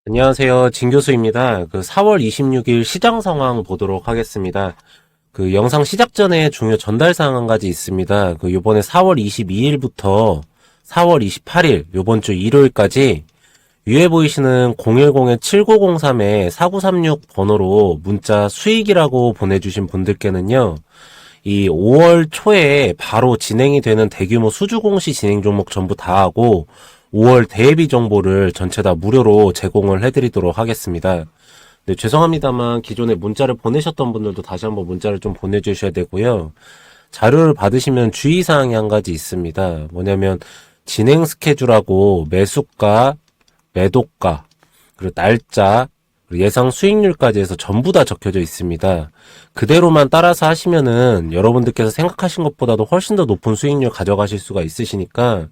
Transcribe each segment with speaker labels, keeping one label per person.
Speaker 1: 안녕하세요. 진 교수입니다. 4월 26일 시장 상황 보도록 하겠습니다. 영상 시작 전에 중요 전달 사항 한 가지 있습니다. 요번에 4월 22일부터 4월 28일, 요번 주 일요일까지 위에 보이시는 010-7903-4936 번호로 문자 수익이라고 보내주신 분들께는요, 이 5월 초에 바로 진행이 되는 대규모 수주 공시 진행 종목 전부 다 하고 5월 대비 정보를 전체 다 무료로 제공을 해드리도록 하겠습니다. 네, 죄송합니다만 기존에 문자를 보내셨던 분들도 다시 한번 문자를 좀 보내주셔야 되고요. 자료를 받으시면 주의사항이 한 가지 있습니다. 뭐냐면 진행 스케줄하고 매수가, 매도가, 그리고 날짜, 그리고 예상 수익률까지 해서 전부 다 적혀져 있습니다. 그대로만 따라서 하시면은 여러분들께서 생각하신 것보다도 훨씬 더 높은 수익률 가져가실 수가 있으시니까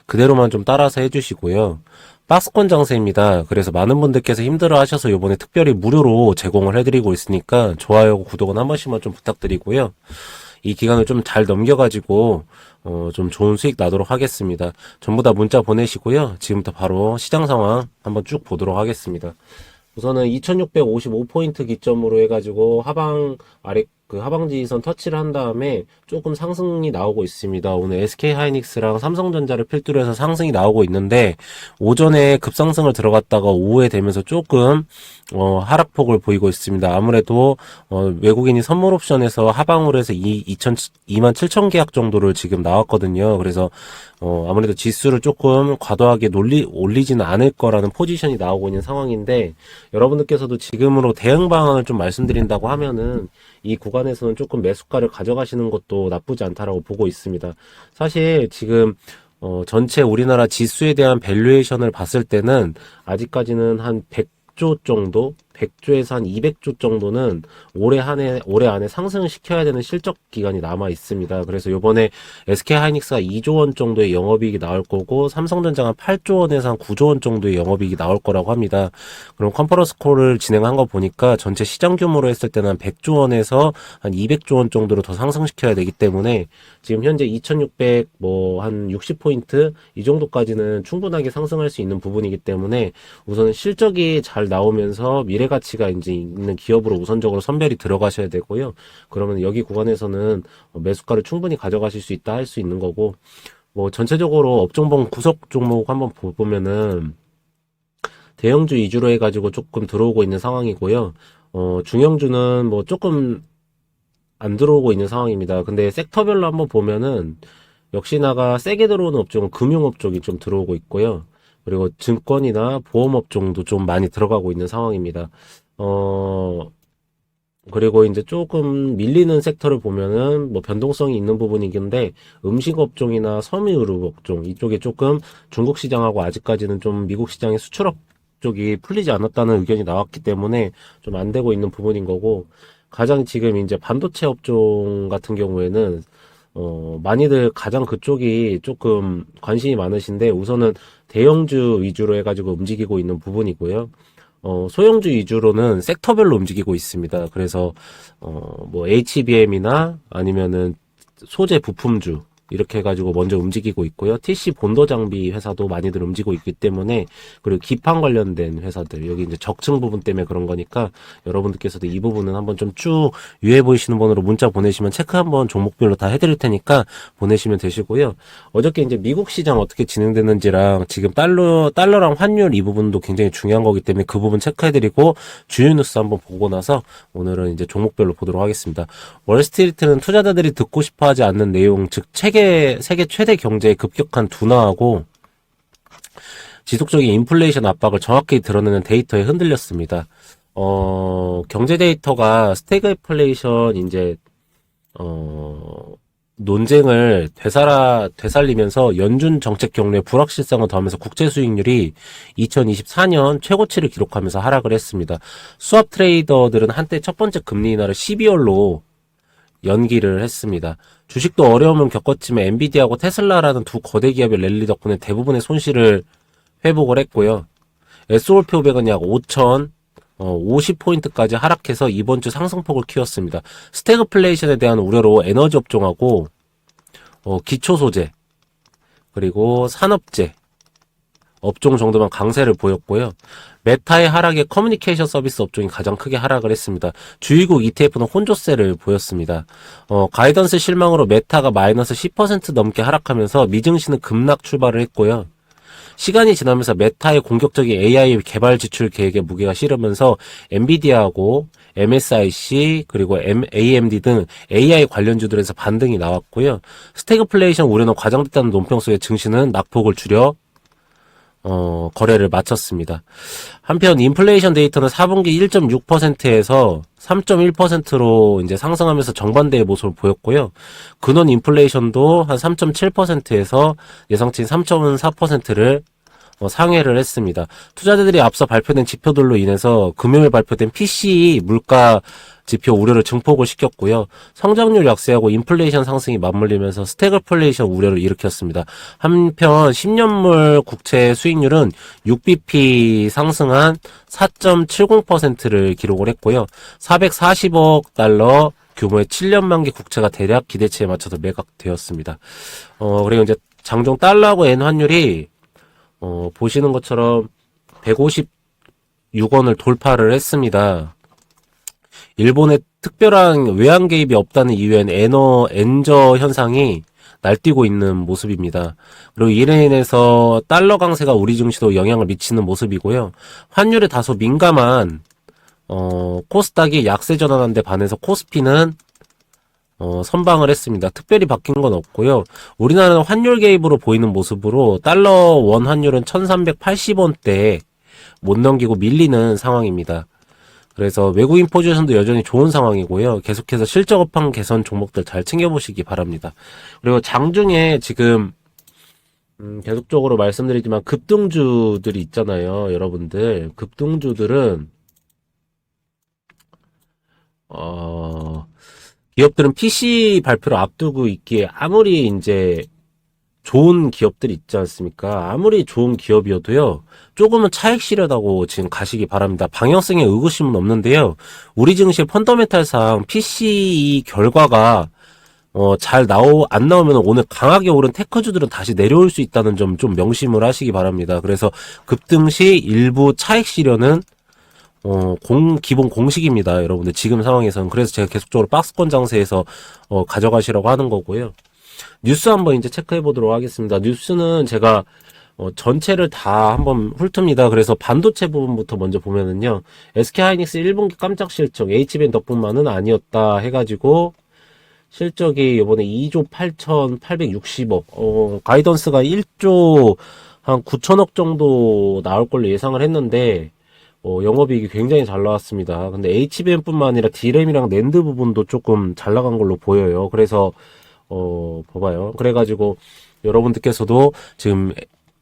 Speaker 1: 그대로만 좀 따라서 해주시고요. 박스권 장세입니다. 그래서 많은 분들께서 힘들어 하셔서 이번에 특별히 무료로 제공을 해드리고 있으니까 좋아요, 구독은 한 번씩만 좀 부탁드리고요. 이 기간을 좀 잘 넘겨가지고 좀 좋은 수익 나도록 하겠습니다. 전부 다 문자 보내시고요. 지금부터 바로 시장 상황 한번 쭉 보도록 하겠습니다. 우선은 2655포인트 기점으로 해가지고 하방 지지선 터치를 한 다음에 조금 상승이 나오고 있습니다. 오늘 SK 하이닉스랑 삼성전자를 필두로 해서 상승이 나오고 있는데 오전에 급상승을 들어갔다가 오후에 되면서 조금 하락폭을 보이고 있습니다. 아무래도 외국인이 선물 옵션에서 하방으로 해서 27,000 계약 정도를 지금 나왔거든요. 그래서 아무래도 지수를 조금 과도하게 올리지는 않을 거라는 포지션이 나오고 있는 상황인데 여러분들께서도 지금으로 대응 방안을 좀 말씀드린다고 하면은 이 구간에서는 조금 매수가를 가져가시는 것도 나쁘지 않다라고 보고 있습니다. 사실 지금 전체 우리나라 지수에 대한 밸류에이션을 봤을 때는 아직까지는 한 100조 정도, 100조에서 한 200조 정도는 올해 안에 상승을 시켜야 되는 실적 기간이 남아 있습니다. 그래서 요번에 SK 하이닉스가 2조 원 정도의 영업이익이 나올 거고 삼성전자가 8조 원에서 한 9조 원 정도의 영업이익이 나올 거라고 합니다. 그럼 컨퍼런스 콜을 진행한 거 보니까 전체 시장 규모로 했을 때는 한 100조 원에서 한 200조 원 정도로 더 상승시켜야 되기 때문에 지금 현재 2600 한 60포인트 이 정도까지는 충분하게 상승할 수 있는 부분이기 때문에 우선은 실적이 잘 나오면서 미래 가치가 이제 있는 기업으로 우선적으로 선별이 들어가셔야 되고요. 그러면 여기 구간에서는 매수가를 충분히 가져가실 수 있다 할 수 있는 거고, 전체적으로 업종별 구석 종목 한번 보면은 대형주 위주로 해가지고 조금 들어오고 있는 상황이고요. 중형주는 조금 안 들어오고 있는 상황입니다. 근데 섹터별로 한번 보면은 역시나가 세게 들어오는 업종은 금융업 쪽이 좀 들어오고 있고요. 그리고 증권이나 보험업 종도 좀 많이 들어가고 있는 상황입니다. 그리고 이제 조금 밀리는 섹터를 보면은 변동성이 있는 부분이긴데 음식 업종이나 섬유유류 업종 이쪽에 조금 중국 시장하고 아직까지는 좀 미국 시장의 수출업 쪽이 풀리지 않았다는 의견이 나왔기 때문에 좀 안 되고 있는 부분인 거고 가장 지금 이제 반도체 업종 같은 경우에는 많이들 가장 그쪽이 조금 관심이 많으신데 우선은 대형주 위주로 해가지고 움직이고 있는 부분이고요. 소형주 위주로는 섹터별로 움직이고 있습니다. 그래서, HBM이나 아니면은 소재 부품주, 이렇게 해가지고 먼저 움직이고 있고요. TC 본도 장비 회사도 많이들 움직이고 있기 때문에, 그리고 기판 관련된 회사들, 여기 이제 적층 부분 때문에 그런 거니까, 여러분들께서도 이 부분은 한번 좀 쭉 위에 보이시는 번호로 문자 보내시면 체크 한번 종목별로 다 해드릴 테니까 보내시면 되시고요. 어저께 이제 미국 시장 어떻게 진행되는지랑 지금 달러랑 환율 이 부분도 굉장히 중요한 거기 때문에 그 부분 체크해드리고 주요 뉴스 한번 보고 나서 오늘은 이제 종목별로 보도록 하겠습니다. 월스트리트는 투자자들이 듣고 싶어 하지 않는 내용, 즉 세계 최대 경제의 급격한 둔화하고 지속적인 인플레이션 압박을 정확히 드러내는 데이터에 흔들렸습니다. 경제 데이터가 스태그플레이션 논쟁을 되살리면서 연준 정책 경로에 불확실성을 더하면서 국채 수익률이 2024년 최고치를 기록하면서 하락을 했습니다. 수합 트레이더들은 한때 첫 번째 금리 인하를 12월로 연기를 했습니다. 주식도 어려움을 겪었지만 엔비디아하고 테슬라라는 두 거대 기업의 랠리 덕분에 대부분의 손실을 회복을 했고요. S&P 500은 약 50포인트까지 하락해서 이번 주 상승폭을 키웠습니다. 스태그플레이션에 대한 우려로 에너지 업종하고 기초소재 그리고 산업재 업종 정도만 강세를 보였고요. 메타의 하락에 커뮤니케이션 서비스 업종이 가장 크게 하락을 했습니다. 주의국 ETF는 혼조세를 보였습니다. 가이던스 실망으로 메타가 마이너스 10% 넘게 하락하면서 미증시는 급락 출발을 했고요. 시간이 지나면서 메타의 공격적인 AI 개발 지출 계획에 무게가 실으면서 엔비디아하고 MSIC 그리고 AMD 등 AI 관련주들에서 반등이 나왔고요. 스태그플레이션 우려는 과장됐다는 논평 속에 증시는 낙폭을 줄여 거래를 마쳤습니다. 한편 인플레이션 데이터는 4분기 1.6%에서 3.1%로 이제 상승하면서 정반대의 모습을 보였고요. 근원 인플레이션도 한 3.7%에서 예상치인 3.4%를 상회를 했습니다. 투자자들이 앞서 발표된 지표들로 인해서 금요일 발표된 PCE 물가 지표 우려를 증폭을 시켰고요. 성장률 약세하고 인플레이션 상승이 맞물리면서 스태그플레이션 우려를 일으켰습니다. 한편 10년물 국채 수익률은 6bp 상승한 4.70%를 기록을 했고요. 440억 달러 규모의 7년 만기 국채가 대략 기대치에 맞춰서 매각되었습니다. 그리고 이제 장중 달러하고 엔 환율이 보시는 것처럼 156원을 돌파를 했습니다. 일본의 특별한 외환 개입이 없다는 이유엔 엔저 현상이 날뛰고 있는 모습입니다. 그리고 이에 인해서 달러 강세가 우리 증시도 영향을 미치는 모습이고요. 환율에 다소 민감한 코스닥이 약세 전환한 데 반해서 코스피는 선방을 했습니다. 특별히 바뀐 건 없고요. 우리나라는 환율 개입으로 보이는 모습으로 달러 원 환율은 1380원대에 못 넘기고 밀리는 상황입니다. 그래서 외국인 포지션도 여전히 좋은 상황이고요. 계속해서 실적 업황 개선 종목들 잘 챙겨보시기 바랍니다. 그리고 장중에 지금 계속적으로 말씀드리지만 급등주들이 있잖아요. 여러분들 급등주들은 기업들은 PC 발표를 앞두고 있기에 아무리 이제 좋은 기업들이 있지 않습니까? 아무리 좋은 기업이어도요, 조금은 차익 실현하고 지금 가시기 바랍니다. 방향성에 의구심은 없는데요, 우리 증시 펀더멘탈상 PCE 결과가 안 나오면 오늘 강하게 오른 테크주들은 다시 내려올 수 있다는 점 좀 명심을 하시기 바랍니다. 그래서 급등 시 일부 차익 실현은 기본 공식입니다. 여러분들 지금 상황에서는. 그래서 제가 계속적으로 박스권 장세에서 가져가시라고 하는 거고요. 뉴스 한번 이제 체크해 보도록 하겠습니다. 뉴스는 제가 전체를 다 한번 훑습니다. 그래서 반도체 부분부터 먼저 보면은요, SK하이닉스 1분기 깜짝 실적 HBM 덕분만은 아니었다 해가지고 실적이 이번에 2조 8,860억, 가이던스가 1조 한 9천억 정도 나올 걸로 예상을 했는데 영업이익이 굉장히 잘 나왔습니다. 근데 HBM뿐만 아니라 D램이랑 낸드 부분도 조금 잘 나간 걸로 보여요. 그래서 봐봐요. 그래가지고 여러분들께서도 지금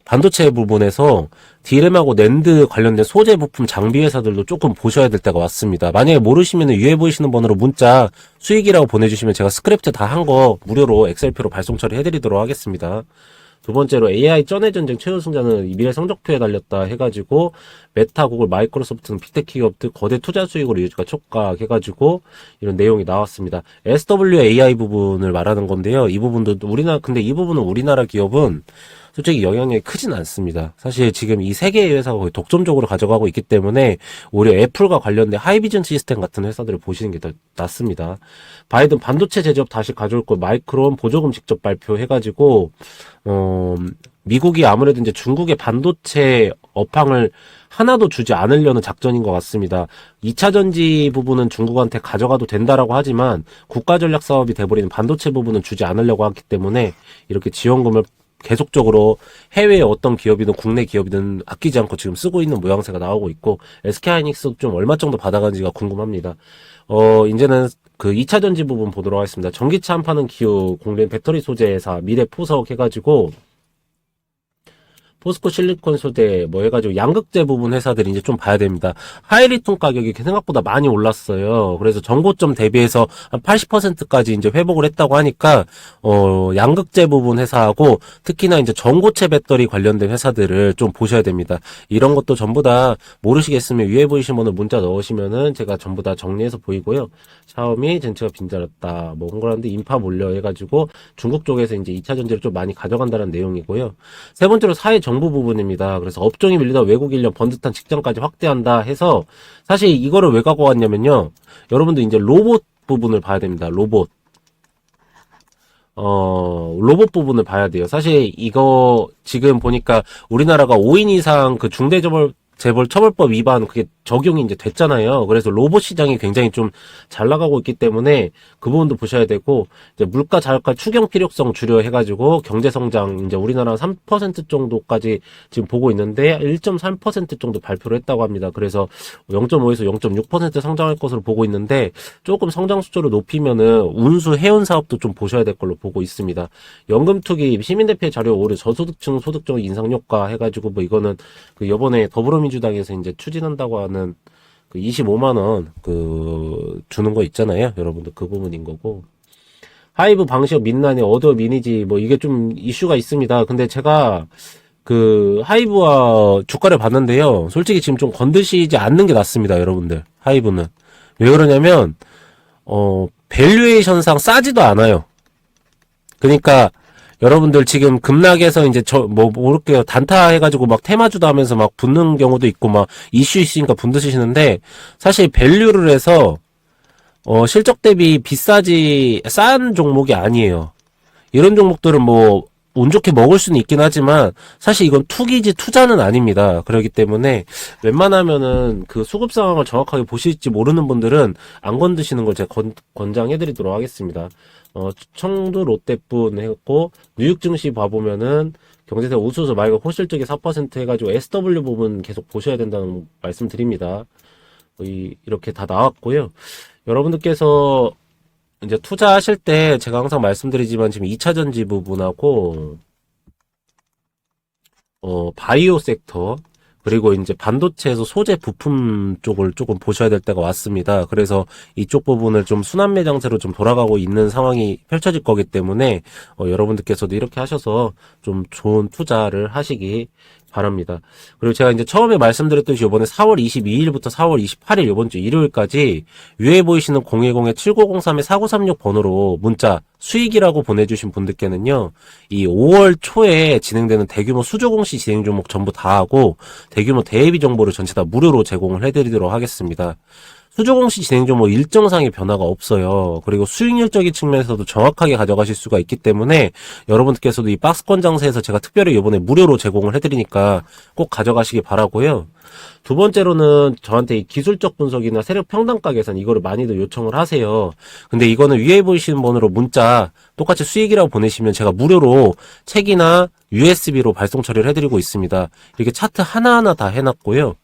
Speaker 1: 반도체 부분에서 D램하고 낸드 관련된 소재 부품 장비 회사들도 조금 보셔야 될 때가 왔습니다. 만약에 모르시면 위에 보이시는 번호로 문자 수익이라고 보내주시면 제가 스크립트 다 한 거 무료로 엑셀표로 발송 처리해드리도록 하겠습니다. 두 번째로 AI 전의 전쟁 최우승자는 미래 성적표에 달렸다 해가지고 메타, 구글, 마이크로소프트는 빅테크 기업들 거대 투자 수익으로 유지가 촉각 해가지고 이런 내용이 나왔습니다. SWAI 부분을 말하는 건데요. 이 부분도 근데 이 부분은 우리나라 기업은 솔직히 영향력이 크진 않습니다. 사실 지금 이 세 개의 회사가 거의 독점적으로 가져가고 있기 때문에 오히려 애플과 관련된 하이비전 시스템 같은 회사들을 보시는 게 더 낫습니다. 바이든 반도체 제조업 다시 가져올 거 마이크론 보조금 직접 발표해가지고 미국이 아무래도 이제 중국의 반도체 업황을 하나도 주지 않으려는 작전인 것 같습니다. 2차 전지 부분은 중국한테 가져가도 된다라고 하지만 국가 전략 사업이 돼버리는 반도체 부분은 주지 않으려고 하기 때문에 이렇게 지원금을 계속적으로 해외의 어떤 기업이든 국내 기업이든 아끼지 않고 지금 쓰고 있는 모양새가 나오고 있고, SK하이닉스도 좀 얼마 정도 받아가는지가 궁금합니다. 이제는 그 2차 전지 부분 보도록 하겠습니다. 전기차 안 파는 기후 공랭 배터리 소재 회사 미래 포석 해가지고 포스코 실리콘 소재 해가지고 양극재 부분 회사들이 이제 좀 봐야 됩니다. 하이리튬 가격이 생각보다 많이 올랐어요. 그래서 전고점 대비해서 한 80%까지 이제 회복을 했다고 하니까 양극재 부분 회사하고 특히나 이제 전고체 배터리 관련된 회사들을 좀 보셔야 됩니다. 이런 것도 전부 다 모르시겠으면 위에 보이시면 문자 넣으시면은 제가 전부 다 정리해서 보이고요. 샤오미 젠츠가 빈자랐다 거라는데 인파 몰려 해가지고 중국 쪽에서 이제 2차 전지를 좀 많이 가져간다는 내용이고요. 세 번째로 사회 정 정부 부분입니다. 그래서 업종이 밀리다 외국 인력 번듯한 직장까지 확대한다 해서 사실 이거를 왜 갖고 왔냐면요. 여러분들 이제 로봇 부분을 봐야 됩니다. 로봇. 로봇 부분을 봐야 돼요. 사실 이거 지금 보니까 우리나라가 5인 이상 그 재벌 처벌법 위반 그게 적용이 이제 됐잖아요. 그래서 로봇 시장이 굉장히 좀 잘 나가고 있기 때문에 그 부분도 보셔야 되고, 이제 물가 자력화 추경 필요성 줄여 해가지고 경제 성장 이제 우리나라 3% 정도까지 지금 보고 있는데 1.3% 정도 발표를 했다고 합니다. 그래서 0.5에서 0.6% 성장할 것으로 보고 있는데 조금 성장 수조를 높이면은 운수 해운 사업도 좀 보셔야 될 걸로 보고 있습니다. 연금 투기 시민대표 자료 오류 저소득층 소득적 인상 효과 해가지고 뭐 이거는 그 요번에 더불어민주당에서 이제 추진한다고 하는 그 25만 원 주는 거 있잖아요. 여러분들 그 부분인 거고. 하이브 방시혁 민란이 어더 미니지 뭐 이게 좀 이슈가 있습니다. 근데 제가 그 하이브와 주가를 봤는데요. 솔직히 지금 좀 건드시지 않는 게 낫습니다, 여러분들. 하이브는. 왜 그러냐면 밸류에이션상 싸지도 않아요. 그러니까 여러분들 지금 급락해서 이제 모를게요. 단타 해가지고 막 테마주도 하면서 막 붙는 경우도 있고 막 이슈 있으니까 분드시는데 사실 밸류를 해서 실적 대비 싼 종목이 아니에요. 이런 종목들은 뭐 운 좋게 먹을 수는 있긴 하지만 사실 이건 투기지 투자는 아닙니다. 그렇기 때문에 웬만하면은 그 수급 상황을 정확하게 보실지 모르는 분들은 안 건드시는 걸 제가 권장해드리도록 하겠습니다. 청도 롯데뿐 했고 뉴욕 증시 봐보면은 경제세 우수수 말고 호실적이 4% 해가지고 SW 부분 계속 보셔야 된다는 말씀 드립니다. 이렇게 다 나왔고요. 여러분들께서 이제 투자하실 때 제가 항상 말씀드리지만 지금 2차전지 부분하고 바이오 섹터 그리고 이제 반도체에서 소재 부품 쪽을 조금 보셔야 될 때가 왔습니다. 그래서 이쪽 부분을 좀 순환 매장세로 좀 돌아가고 있는 상황이 펼쳐질 거기 때문에 여러분들께서도 이렇게 하셔서 좀 좋은 투자를 하시기 바랍니다. 그리고 제가 이제 처음에 말씀드렸듯이 이번에 4월 22일부터 4월 28일 이번 주 일요일까지 위에 보이시는 010-7903-4936 번호로 문자 수익이라고 보내주신 분들께는요, 이 5월 초에 진행되는 대규모 수조공시 진행 종목 전부 다 하고 대규모 대예비 정보를 전체 다 무료로 제공을 해드리도록 하겠습니다. 수조공시 진행 종목 일정상의 변화가 없어요. 그리고 수익률적인 측면에서도 정확하게 가져가실 수가 있기 때문에 여러분들께서도 이 박스권 장세에서 제가 특별히 이번에 무료로 제공을 해드리니까 꼭 가져가시기 바라고요. 두 번째로는 저한테 이 기술적 분석이나 세력 평단가 계산 이거를 많이들 요청을 하세요. 근데 이거는 위에 보이시는 번호로 문자 똑같이 수익이라고 보내시면 제가 무료로 책이나 USB로 발송 처리를 해드리고 있습니다. 이렇게 차트 하나하나 다 해놨고요.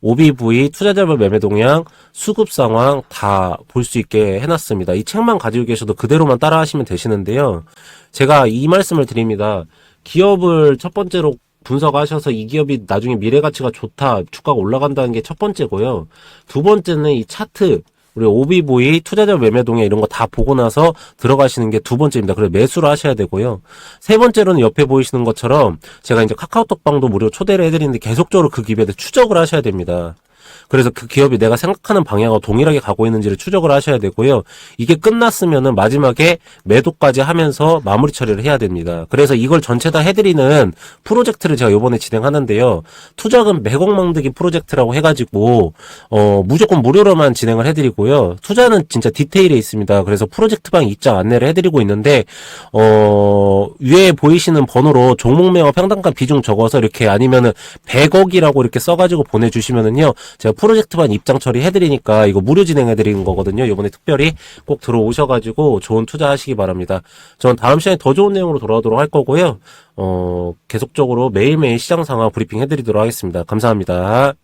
Speaker 1: OBV, 투자자별 매매 동향, 수급 상황 다 볼 수 있게 해놨습니다. 이 책만 가지고 계셔도 그대로만 따라 하시면 되시는데요. 제가 이 말씀을 드립니다. 기업을 첫 번째로 분석하셔서 이 기업이 나중에 미래 가치가 좋다, 주가가 올라간다는 게 첫 번째고요. 두 번째는 이 차트, 우리 OBV, 투자자 매매 동향 이런 거 다 보고 나서 들어가시는 게 두 번째입니다. 그래서 매수를 하셔야 되고요. 세 번째로는 옆에 보이시는 것처럼 제가 이제 카카오톡방도 무료 초대를 해드리는데 계속적으로 그 기업에 대해 추적을 하셔야 됩니다. 그래서 그 기업이 내가 생각하는 방향과 동일하게 가고 있는지를 추적을 하셔야 되고요. 이게 끝났으면은 마지막에 매도까지 하면서 마무리 처리를 해야 됩니다. 그래서 이걸 전체 다 해드리는 프로젝트를 제가 요번에 진행하는데요. 투자금 100억 만들기 프로젝트라고 해가지고 무조건 무료로만 진행을 해드리고요. 투자는 진짜 디테일에 있습니다. 그래서 프로젝트방 입장 안내를 해드리고 있는데 위에 보이시는 번호로 종목명과 평단가 비중 적어서 이렇게 아니면은 100억이라고 이렇게 써가지고 보내주시면은요. 제가 프로젝트만 입장 처리해드리니까 이거 무료 진행해드리는 거거든요. 이번에 특별히 꼭 들어오셔가지고 좋은 투자하시기 바랍니다. 전 다음 시간에 더 좋은 내용으로 돌아오도록 할 거고요. 계속적으로 매일매일 시장 상황 브리핑 해드리도록 하겠습니다. 감사합니다.